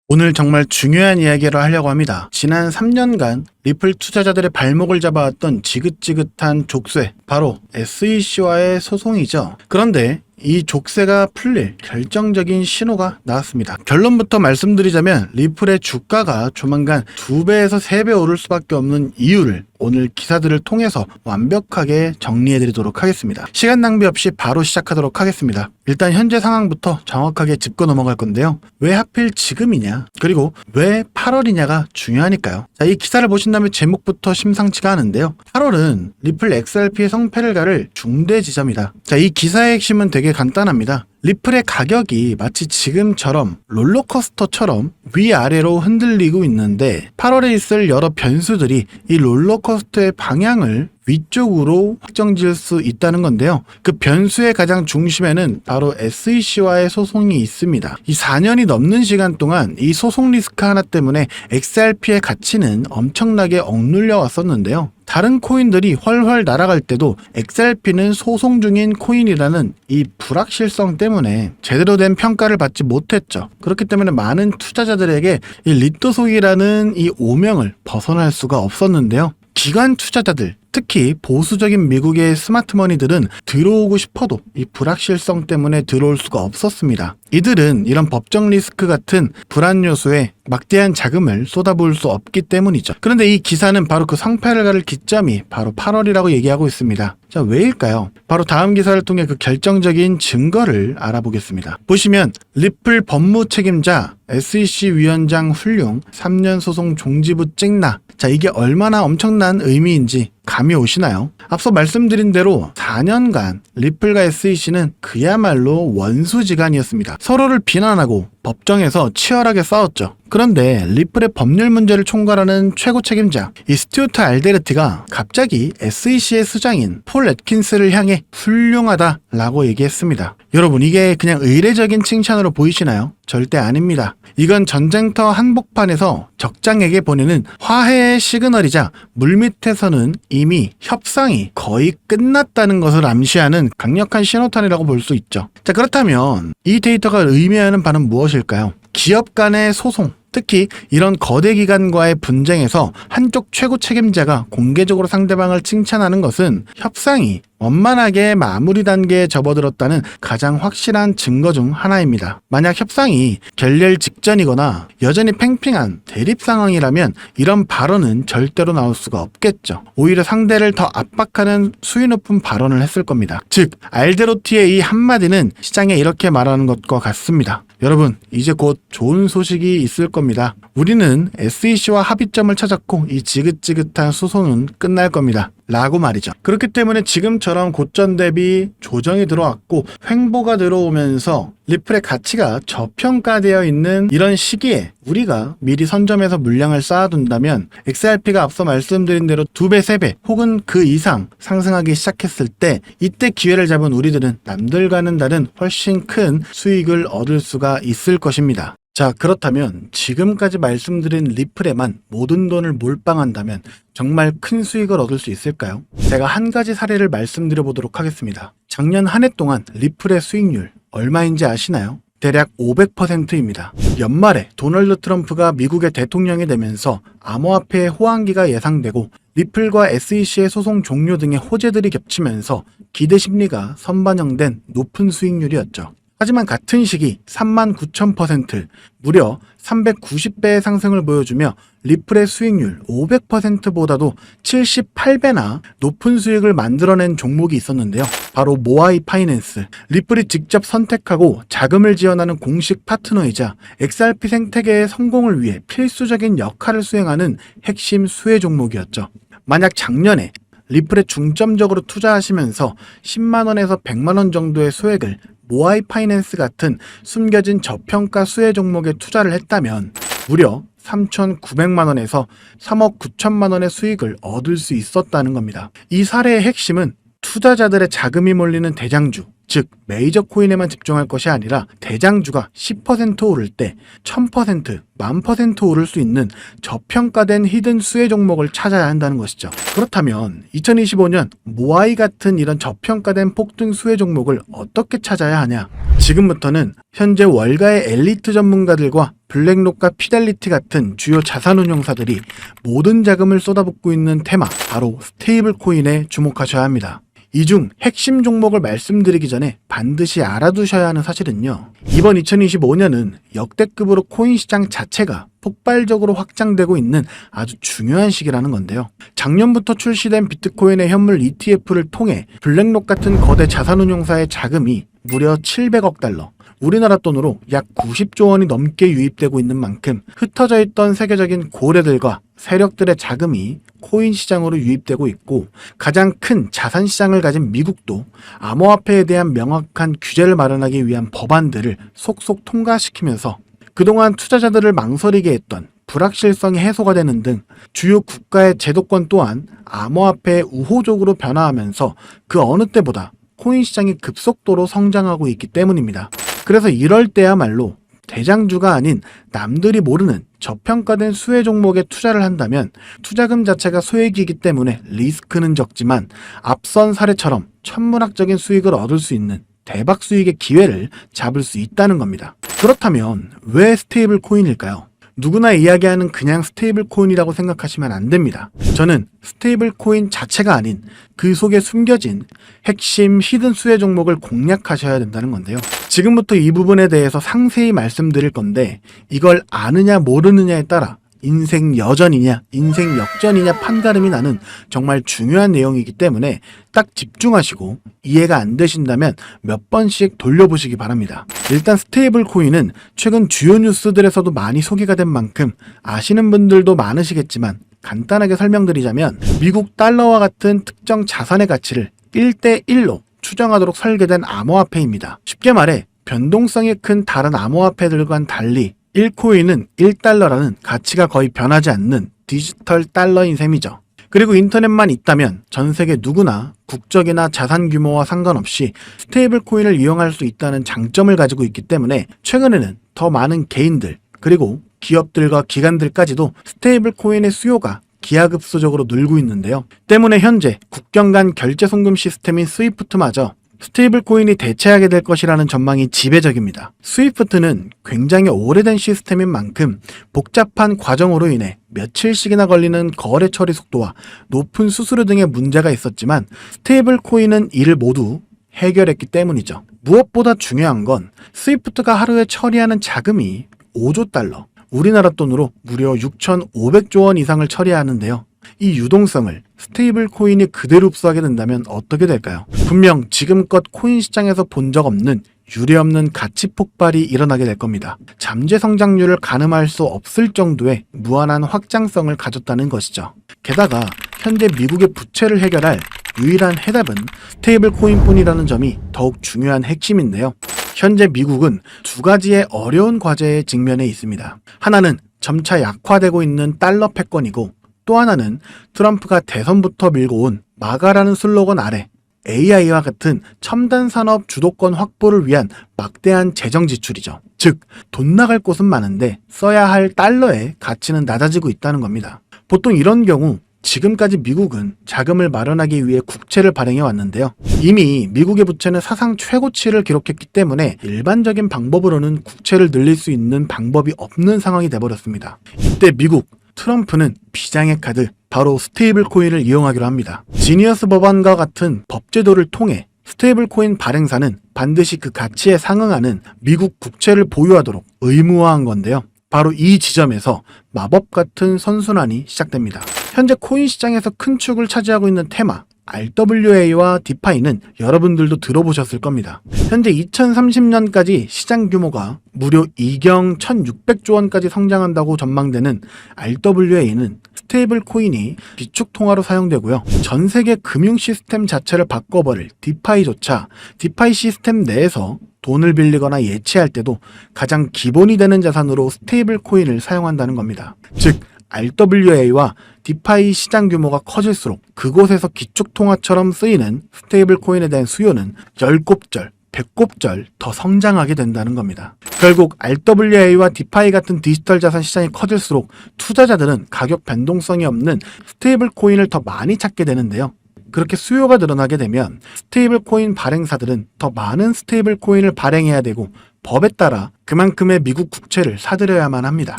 오늘 정말 중요한 이야기를 하려고 합니다. 지난 3년간 리플 투자자들의 발목을 잡아왔던 지긋지긋한 족쇄, 바로 SEC와의 소송이죠. 그런데 이 족쇄가 풀릴 결정적인 신호가 나왔습니다. 결론부터 말씀드리자면 리플의 주가가 조만간 2배에서 3배 오를 수밖에 없는 이유를 오늘 기사들을 통해서 완벽하게 정리해드리도록 하겠습니다. 시간 낭비 없이 바로 시작하도록 하겠습니다. 일단 현재 상황부터 정확하게 짚고 넘어갈 건데요. 왜 하필 지금이냐, 그리고 왜 8월이냐가 중요하니까요. 자, 이 기사를 보신다면 제목부터 심상치가 않은데요. 8월은 리플 XRP의 성패를 가를 중대 지점이다. 자, 이 기사의 핵심은 되게 간단합니다. 리플의 가격이 마치 지금처럼 롤러코스터처럼 위아래로 흔들리고 있는데 8월에 있을 여러 변수들이 이 롤러코스터의 방향을 위쪽으로 확정지을 수 있다는 건데요. 그 변수의 가장 중심에는 바로 SEC와의 소송이 있습니다. 이 4년이 넘는 시간 동안 이 소송 리스크 하나 때문에 XRP의 가치는 엄청나게 억눌려 왔었는데요. 다른 코인들이 훨훨 날아갈 때도 XRP는 소송 중인 코인이라는 이 불확실성 때문에 제대로 된 평가를 받지 못했죠. 그렇기 때문에 많은 투자자들에게 이 리또속이라는 이 오명을 벗어날 수가 없었는데요. 기관 투자자들, 특히 보수적인 미국의 스마트머니들은 들어오고 싶어도 이 불확실성 때문에 들어올 수가 없었습니다. 이들은 이런 법정 리스크 같은 불안 요소에 막대한 자금을 쏟아부을 수 없기 때문이죠. 그런데 이 기사는 바로 그 성패를 가를 기점이 바로 8월이라고 얘기하고 있습니다. 자, 왜일까요? 바로 다음 기사를 통해 그 결정적인 증거를 알아보겠습니다. 보시면 리플 법무 책임자 SEC 위원장 훌륭 3년 소송 종지부 찍나. 자, 이게 얼마나 엄청난 의미인지 감이 오시나요? 앞서 말씀드린 대로 4년간 리플과 SEC는 그야말로 원수지간이었습니다. 서로를 비난하고 법정에서 치열하게 싸웠죠. 그런데 리플의 법률 문제를 총괄하는 최고 책임자 이 스튜어트 알데르티가 갑자기 SEC의 수장인 폴 애킨스를 향해 훌륭하다라고 얘기했습니다. 여러분, 이게 그냥 의례적인 칭찬으로 보이시나요? 절대 아닙니다. 이건 전쟁터 한복판에서 적장에게 보내는 화해의 시그널이자 물밑에서는 이미 협상이 거의 끝났다는 것을 암시하는 강력한 신호탄이라고 볼 수 있죠. 자, 그렇다면 이 데이터가 의미하는 바는 무엇일까요? 기업 간의 소송, 특히 이런 거대 기관과의 분쟁에서 한쪽 최고 책임자가 공개적으로 상대방을 칭찬하는 것은 협상이 원만하게 마무리 단계에 접어들었다는 가장 확실한 증거 중 하나입니다. 만약 협상이 결렬 직전이거나 여전히 팽팽한 대립 상황이라면 이런 발언은 절대로 나올 수가 없겠죠. 오히려 상대를 더 압박하는 수위 높은 발언을 했을 겁니다. 즉, 알데로티의 이 한마디는 시장에 이렇게 말하는 것과 같습니다. 여러분, 이제 곧 좋은 소식이 있을 겁니다. 우리는 SEC와 합의점을 찾았고 이 지긋지긋한 소송은 끝날 겁니다. 라고 말이죠. 그렇기 때문에 지금처럼 고점 대비 조정이 들어왔고 횡보가 들어오면서 리플의 가치가 저평가되어 있는 이런 시기에 우리가 미리 선점해서 물량을 쌓아둔다면 XRP가 앞서 말씀드린 대로 2배, 3배 혹은 그 이상 상승하기 시작했을 때 이때 기회를 잡은 우리들은 남들과는 다른 훨씬 큰 수익을 얻을 수가 있을 것입니다. 자, 그렇다면 지금까지 말씀드린 리플에만 모든 돈을 몰빵한다면 정말 큰 수익을 얻을 수 있을까요? 제가 한 가지 사례를 말씀드려 보도록 하겠습니다. 작년 한 해 동안 리플의 수익률 얼마인지 아시나요? 대략 500%입니다. 연말에 도널드 트럼프가 미국의 대통령이 되면서 암호화폐의 호황기가 예상되고 리플과 SEC의 소송 종료 등의 호재들이 겹치면서 기대 심리가 선반영된 높은 수익률이었죠. 하지만 같은 시기 39,000%, 무려 390배의 상승을 보여주며 리플의 수익률 500%보다도 78배나 높은 수익을 만들어낸 종목이 있었는데요. 바로 모아이 파이낸스. 리플이 직접 선택하고 자금을 지원하는 공식 파트너이자 XRP 생태계의 성공을 위해 필수적인 역할을 수행하는 핵심 수혜 종목이었죠. 만약 작년에 리플에 중점적으로 투자하시면서 10만원에서 100만원 정도의 소액을 모아이 파이낸스 같은 숨겨진 저평가 수혜 종목에 투자를 했다면 무려 3,900만원에서 3억 9천만원의 수익을 얻을 수 있었다는 겁니다. 이 사례의 핵심은 투자자들의 자금이 몰리는 대장주, 즉 메이저 코인에만 집중할 것이 아니라 대장주가 10% 오를 때 1000%, 10,000% 오를 수 있는 저평가된 히든 수혜 종목을 찾아야 한다는 것이죠. 그렇다면 2025년 모아이 같은 이런 저평가된 폭등 수혜 종목을 어떻게 찾아야 하냐? 지금부터는 현재 월가의 엘리트 전문가들과 블랙록과 피델리티 같은 주요 자산운용사들이 모든 자금을 쏟아붓고 있는 테마, 바로 스테이블 코인에 주목하셔야 합니다. 이 중 핵심 종목을 말씀드리기 전에 반드시 알아두셔야 하는 사실은요. 이번 2025년은 역대급으로 코인 시장 자체가 폭발적으로 확장되고 있는 아주 중요한 시기라는 건데요. 작년부터 출시된 비트코인의 현물 ETF를 통해 블랙록 같은 거대 자산운용사의 자금이 무려 700억 달러, 우리나라 돈으로 약 90조 원이 넘게 유입되고 있는 만큼 흩어져 있던 세계적인 고래들과 세력들의 자금이 코인 시장으로 유입되고 있고, 가장 큰 자산 시장을 가진 미국도 암호화폐에 대한 명확한 규제를 마련하기 위한 법안들을 속속 통과시키면서 그동안 투자자들을 망설이게 했던 불확실성이 해소가 되는 등 주요 국가의 제도권 또한 암호화폐에 우호적으로 변화하면서 그 어느 때보다 코인 시장이 급속도로 성장하고 있기 때문입니다. 그래서 이럴 때야말로 대장주가 아닌 남들이 모르는 저평가된 수혜 종목에 투자를 한다면 투자금 자체가 소액이기 때문에 리스크는 적지만 앞선 사례처럼 천문학적인 수익을 얻을 수 있는 대박 수익의 기회를 잡을 수 있다는 겁니다. 그렇다면 왜 스테이블 코인일까요? 누구나 이야기하는 그냥 스테이블 코인이라고 생각하시면 안 됩니다. 저는 스테이블 코인 자체가 아닌 그 속에 숨겨진 핵심 히든 수혜 종목을 공략하셔야 된다는 건데요. 지금부터 이 부분에 대해서 상세히 말씀드릴 건데, 이걸 아느냐 모르느냐에 따라 인생 여전이냐 인생 역전이냐 판가름이 나는 정말 중요한 내용이기 때문에 딱 집중하시고 이해가 안 되신다면 몇 번씩 돌려보시기 바랍니다. 일단 스테이블 코인은 최근 주요 뉴스들에서도 많이 소개가 된 만큼 아시는 분들도 많으시겠지만, 간단하게 설명드리자면 미국 달러와 같은 특정 자산의 가치를 1대1로 추정하도록 설계된 암호화폐입니다. 쉽게 말해 변동성이 큰 다른 암호화폐들과는 달리 1코인은 1달러라는 가치가 거의 변하지 않는 디지털 달러인 셈이죠. 그리고 인터넷만 있다면 전 세계 누구나 국적이나 자산 규모와 상관없이 스테이블 코인을 이용할 수 있다는 장점을 가지고 있기 때문에 최근에는 더 많은 개인들 그리고 기업들과 기관들까지도 스테이블 코인의 수요가 기하급수적으로 늘고 있는데요. 때문에 현재 국경 간 결제 송금 시스템인 스위프트마저 스테이블 코인이 대체하게 될 것이라는 전망이 지배적입니다. 스위프트는 굉장히 오래된 시스템인 만큼 복잡한 과정으로 인해 며칠씩이나 걸리는 거래 처리 속도와 높은 수수료 등의 문제가 있었지만, 스테이블 코인은 이를 모두 해결했기 때문이죠. 무엇보다 중요한 건 스위프트가 하루에 처리하는 자금이 5조 달러, 우리나라 돈으로 무려 6,500조 원 이상을 처리하는데요. 이 유동성을 스테이블 코인이 그대로 흡수하게 된다면 어떻게 될까요? 분명 지금껏 코인 시장에서 본 적 없는 유례없는 가치 폭발이 일어나게 될 겁니다. 잠재 성장률을 가늠할 수 없을 정도의 무한한 확장성을 가졌다는 것이죠. 게다가 현재 미국의 부채를 해결할 유일한 해답은 스테이블 코인뿐이라는 점이 더욱 중요한 핵심인데요. 현재 미국은 두 가지의 어려운 과제에 직면해 있습니다. 하나는 점차 약화되고 있는 달러 패권이고, 또 하나는 트럼프가 대선부터 밀고 온 마가라는 슬로건 아래 AI와 같은 첨단 산업 주도권 확보를 위한 막대한 재정 지출이죠. 즉, 돈 나갈 곳은 많은데 써야 할 달러의 가치는 낮아지고 있다는 겁니다. 보통 이런 경우 지금까지 미국은 자금을 마련하기 위해 국채를 발행해 왔는데요. 이미 미국의 부채는 사상 최고치를 기록했기 때문에 일반적인 방법으로는 국채를 늘릴 수 있는 방법이 없는 상황이 돼버렸습니다. 이때 미국 트럼프는 비장의 카드, 바로 스테이블 코인을 이용하기로 합니다. 지니어스 법안과 같은 법제도를 통해 스테이블 코인 발행사는 반드시 그 가치에 상응하는 미국 국채를 보유하도록 의무화한 건데요. 바로 이 지점에서 마법 같은 선순환이 시작됩니다. 현재 코인 시장에서 큰 축을 차지하고 있는 테마 RWA와 디파이는 여러분들도 들어보셨을 겁니다. 현재 2030년까지 시장 규모가 무려 2경 1600조 원까지 성장한다고 전망되는 RWA는 스테이블 코인이 비축통화로 사용되고요. 전 세계 금융 시스템 자체를 바꿔버릴 디파이조차 디파이 시스템 내에서 돈을 빌리거나 예치할 때도 가장 기본이 되는 자산으로 스테이블 코인을 사용한다는 겁니다. 즉, RWA와 디파이 시장 규모가 커질수록 그곳에서 기축통화처럼 쓰이는 스테이블 코인에 대한 수요는 열곱절 배꼽절 더 성장하게 된다는 겁니다. 결국 RWA와 디파이 같은 디지털 자산 시장이 커질수록 투자자들은 가격 변동성이 없는 스테이블 코인을 더 많이 찾게 되는데요. 그렇게 수요가 늘어나게 되면 스테이블 코인 발행사들은 더 많은 스테이블 코인을 발행해야 되고 법에 따라 그만큼의 미국 국채를 사들여야만 합니다.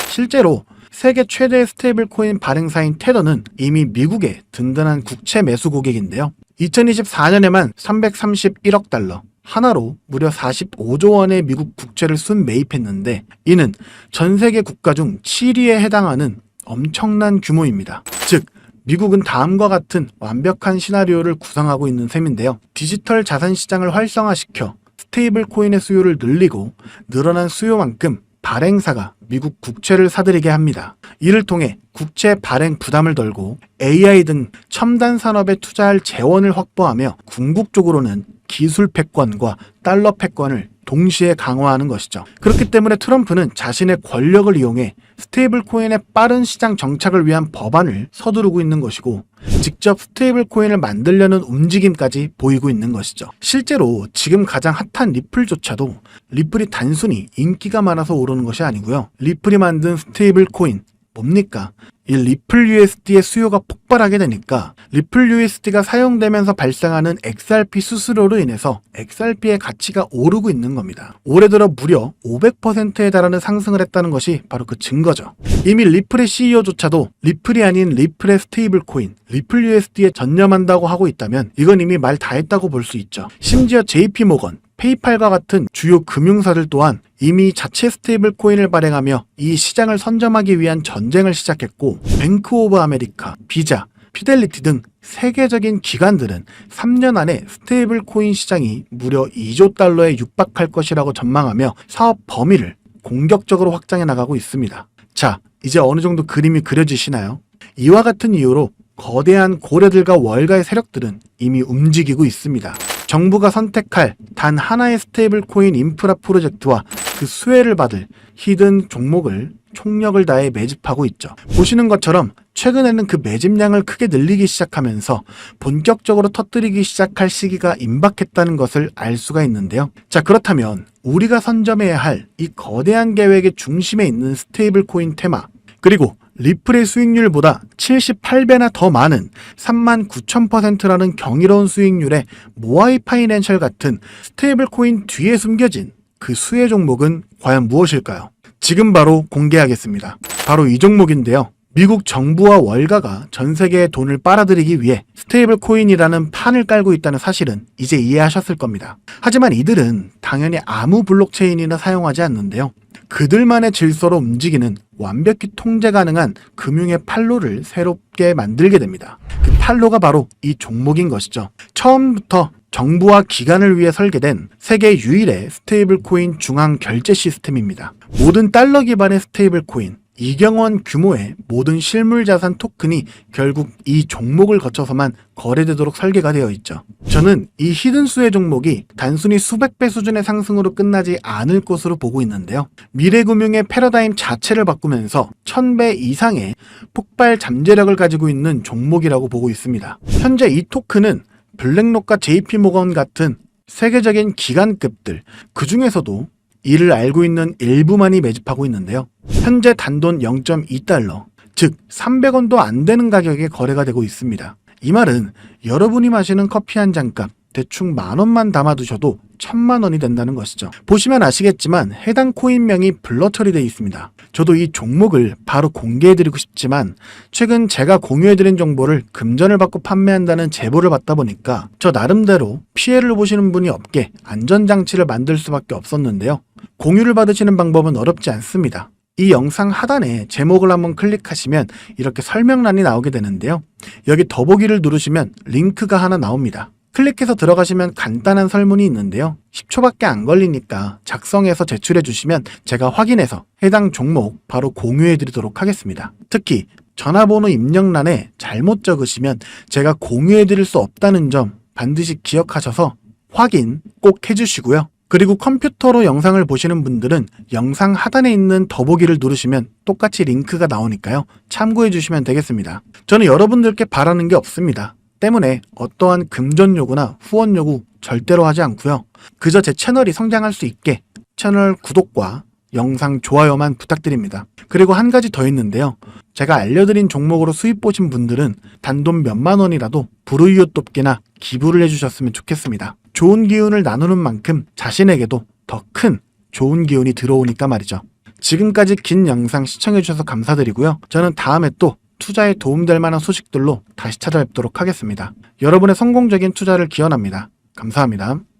실제로 세계 최대의 스테이블 코인 발행사인 테더는 이미 미국의 든든한 국채 매수 고객인데요. 2024년에만 331억 달러, 하나로 무려 45조 원의 미국 국채를 순매입했는데 이는 전 세계 국가 중 7위에 해당하는 엄청난 규모입니다. 즉, 미국은 다음과 같은 완벽한 시나리오를 구상하고 있는 셈인데요. 디지털 자산 시장을 활성화시켜 스테이블 코인의 수요를 늘리고 늘어난 수요만큼 발행사가 미국 국채를 사들이게 합니다. 이를 통해 국채 발행 부담을 덜고 AI 등 첨단 산업에 투자할 재원을 확보하며 궁극적으로는 기술 패권과 달러 패권을 동시에 강화하는 것이죠. 그렇기 때문에 트럼프는 자신의 권력을 이용해 스테이블 코인의 빠른 시장 정착을 위한 법안을 서두르고 있는 것이고 직접 스테이블 코인을 만들려는 움직임까지 보이고 있는 것이죠. 실제로 지금 가장 핫한 리플조차도 리플이 단순히 인기가 많아서 오르는 것이 아니고요. 리플이 만든 스테이블 코인 뭡니까? 이 리플 USD의 수요가 폭발하게 되니까 리플 USD가 사용되면서 발생하는 XRP 수수료로 인해서 XRP의 가치가 오르고 있는 겁니다. 올해 들어 무려 500%에 달하는 상승을 했다는 것이 바로 그 증거죠. 이미 리플의 CEO조차도 리플이 아닌 리플의 스테이블 코인, 리플 USD에 전념한다고 하고 있다면 이건 이미 말 다 했다고 볼 수 있죠. 심지어 JP모건, 페이팔과 같은 주요 금융사들 또한 이미 자체 스테이블 코인을 발행하며 이 시장을 선점하기 위한 전쟁을 시작했고 뱅크 오브 아메리카, 비자, 피델리티 등 세계적인 기관들은 3년 안에 스테이블 코인 시장이 무려 2조 달러에 육박할 것이라고 전망하며 사업 범위를 공격적으로 확장해 나가고 있습니다. 자, 이제 어느 정도 그림이 그려지시나요? 이와 같은 이유로 거대한 고래들과 월가의 세력들은 이미 움직이고 있습니다. 정부가 선택할 단 하나의 스테이블 코인 인프라 프로젝트와 그 수혜를 받을 히든 종목을 총력을 다해 매집하고 있죠. 보시는 것처럼 최근에는 그 매집량을 크게 늘리기 시작하면서 본격적으로 터뜨리기 시작할 시기가 임박했다는 것을 알 수가 있는데요. 자, 그렇다면 우리가 선점해야 할 이 거대한 계획의 중심에 있는 스테이블 코인 테마, 그리고 리플의 수익률보다 78배나 더 많은 39,000%라는 경이로운 수익률의 모아이 파이낸셜 같은 스테이블 코인 뒤에 숨겨진 그 수혜 종목은 과연 무엇일까요? 지금 바로 공개하겠습니다. 바로 이 종목인데요. 미국 정부와 월가가 전 세계의 돈을 빨아들이기 위해 스테이블 코인이라는 판을 깔고 있다는 사실은 이제 이해하셨을 겁니다. 하지만 이들은 당연히 아무 블록체인이나 사용하지 않는데요. 그들만의 질서로 움직이는 완벽히 통제 가능한 금융의 판로를 새롭게 만들게 됩니다. 그 판로가 바로 이 종목인 것이죠. 처음부터 정부와 기관을 위해 설계된 세계 유일의 스테이블 코인 중앙 결제 시스템입니다. 모든 달러 기반의 스테이블 코인, 이경원 규모의 모든 실물 자산 토큰이 결국 이 종목을 거쳐서만 거래되도록 설계가 되어 있죠. 저는 이 히든 수혜 종목이 단순히 수백 배 수준의 상승으로 끝나지 않을 것으로 보고 있는데요. 미래금융의 패러다임 자체를 바꾸면서 1000배 이상의 폭발 잠재력을 가지고 있는 종목이라고 보고 있습니다. 현재 이 토큰은 블랙록과 JP모건 같은 세계적인 기관급들, 그 중에서도 이를 알고 있는 일부만이 매집하고 있는데요. 현재 단돈 0.2달러, 즉 300원도 안 되는 가격에 거래가 되고 있습니다. 이 말은 여러분이 마시는 커피 한 잔값 대충 10,000원만 담아두셔도 10,000,000원이 된다는 것이죠. 보시면 아시겠지만 해당 코인명이 블러 처리되어 있습니다. 저도 이 종목을 바로 공개해드리고 싶지만 최근 제가 공유해드린 정보를 금전을 받고 판매한다는 제보를 받다 보니까 저 나름대로 피해를 보시는 분이 없게 안전장치를 만들 수밖에 없었는데요. 공유를 받으시는 방법은 어렵지 않습니다. 이 영상 하단에 제목을 한번 클릭하시면 이렇게 설명란이 나오게 되는데요. 여기 더보기를 누르시면 링크가 하나 나옵니다. 클릭해서 들어가시면 간단한 설문이 있는데요. 10초밖에 안 걸리니까 작성해서 제출해 주시면 제가 확인해서 해당 종목 바로 공유해 드리도록 하겠습니다. 특히 전화번호 입력란에 잘못 적으시면 제가 공유해 드릴 수 없다는 점 반드시 기억하셔서 확인 꼭 해주시고요. 그리고 컴퓨터로 영상을 보시는 분들은 영상 하단에 있는 더보기를 누르시면 똑같이 링크가 나오니까요. 참고해 주시면 되겠습니다. 저는 여러분들께 바라는 게 없습니다. 때문에 어떠한 금전 요구나 후원 요구 절대로 하지 않고요. 그저 제 채널이 성장할 수 있게 채널 구독과 영상 좋아요만 부탁드립니다. 그리고 한 가지 더 있는데요. 제가 알려드린 종목으로 수익 보신 분들은 단돈 몇만 원이라도 불우이웃 돕기나 기부를 해주셨으면 좋겠습니다. 좋은 기운을 나누는 만큼 자신에게도 더 큰 좋은 기운이 들어오니까 말이죠. 지금까지 긴 영상 시청해주셔서 감사드리고요. 저는 다음에 또 투자에 도움될 만한 소식들로 다시 찾아뵙도록 하겠습니다. 여러분의 성공적인 투자를 기원합니다. 감사합니다.